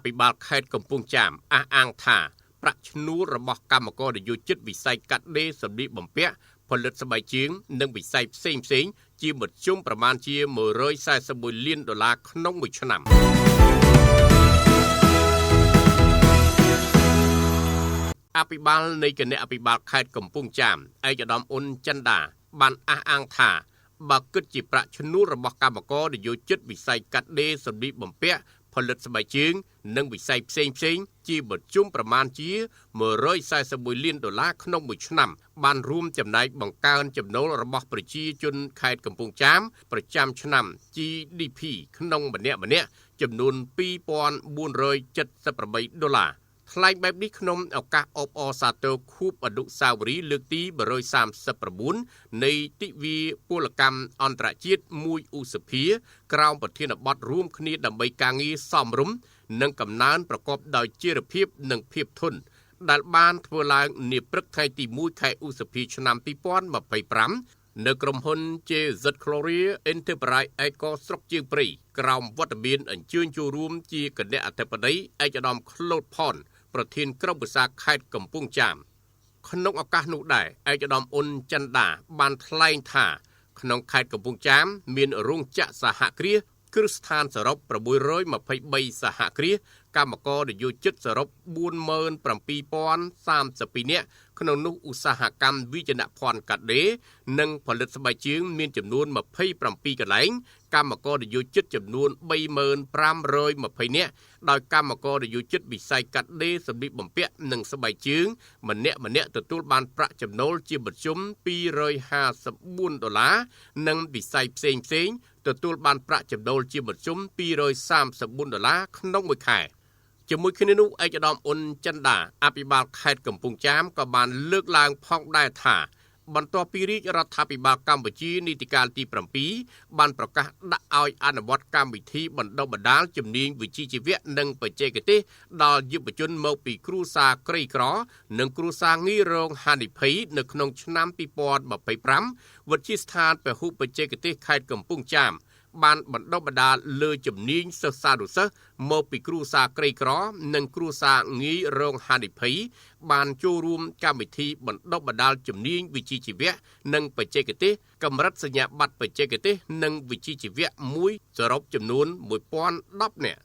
ភិបាលខេត្តកំពង់ចាមអះអាងថាប្រាក់ឈ្នួលរបស់កម្មករនយោជិតវិស័យកាត់ដេរសម្លៀកបំពាក់ផលិតស្បែកជើងនិងវិស័យផ្សេងជាមធ្យមប្រមាណជា$141 លានក្នុងមួយឆ្នាំអភិបាលនៃគណៈអភិបាលខេត្តកំពង់ចាមឯកឧត្តមអ៊ុនចិនដាបានអះអាងថាបើគិតជាប្រាក់ឈ្នួលរបស់កម្មករនយោជិតវិស័យកាត់ដេរសម្លៀកបំពាក់ផលិតស្បែកជើងនិងវិស័យផ្សេងជាមធ្យមប្រមាណជា$141 លានក្នុងមួយឆ្នាំបានរួមចំណែកបង្កើនចំណូលរបស់ប្រជាជនខេត្តកំពង់ចាមប្រចាំឆ្នាំ GDP ក្នុងម្នាក់ចំនួន$2,478ថ្លែងបែបនេះក្នុងឱកាសអបអរសាទរខួបអនុស្សាវរីយ៍លើកទី139នៃទិវាពលកម្មអន្តរជាតិ1ឧសភាក្រោមប្រធានបទរួមគ្នាដើម្បីការងារសមរម្យនិងកំណើនប្រកបដោយចីរភាពនិងភាពធន់ដែលបានធ្វើឡើងនាព្រឹកថ្ងៃទី1ខែឧសភាឆ្នាំ2025នៅក្រុមហ៊ុន JZ Gloria Enterprise ឯកស្រុកជើងព្រៃក្រោមវត្តមានអញ្ជើញចូលរួមជាគណៈអធិបតីឯកឧត្តម Claude Phon ប្រធានក្រុមប្រឹក្សាខេត្តកំពង់ចាមក្នុងឱកាសនោះដែរឯកឧត្តមអ៊ុនចិនដាបានថ្លែងថាក្នុងខេត្តកំពង់ចាមមានរោងចក្រសហគ្រាសគ្រឹះស្ថានសរុប623សហគ្រាសកម្មករនយោជិតសរុប47,032 នាក់ក្នុងនោះឧស្សាហកម្មវិជ្ជាភ័ណ្ឌកាត់ដេរនិងផលិតស្បែកជើងមានចំនួន27កន្លែងកម្មករនយោជិតចំនួន3520នាក់ដោយកម្មករនយោជិតវិស័យកាត់ដេរសម្លៀកបំពាក់និងស្បែកជើងម្នាក់ទទួលបានប្រាក់ចំណូលជាមធ្យម$254និងវិស័យផ្សេងទទួលបានប្រាក់ចំណូលជាមធ្យម$234ក្នុងមួយខែជាមួយគ្នានោះឯកឧត្តមអ៊ុនចិនដាអភិបាលខេត្តកំពង់ចាមក៏បានលើកឡើងផងដែរថាបន្ទាប់ពីរាជរដ្ឋាភិបាលកម្ពុជានីតិកាលទី7បានប្រកាសដាក់ឲ្យអនុវត្តកម្មវិធីបណ្ដុះបណ្ដាលជំនាញវិជ្ជាជីវៈនិងបច្ចេកទេសដល់យុវជនមកពីគ្រួសារក្រីក្រនិងគ្រួសារងាយរងហានិភ័យនៅក្នុងឆ្នាំ2025វិទ្យាស្ថានពហុបច្ចេកទេសខេត្តកំពង់ចាមបានបណ្ដុះបណ្ដាលលើជំនាញសិស្សានុសិស្សមកពីគ្រួសារក្រីក្រនិងគ្រួសារងាយរងហានិភ័យបានចូលរួមកម្មវិធីបណ្ដុះបណ្ដាលជំនាញវិជ្ជាជីវៈនិងបច្ចេកទេសកម្រិតសញ្ញាបត្របច្ចេកទេសនិងវិជ្ជាជីវៈមួយសរុបចំនួន1010នាក់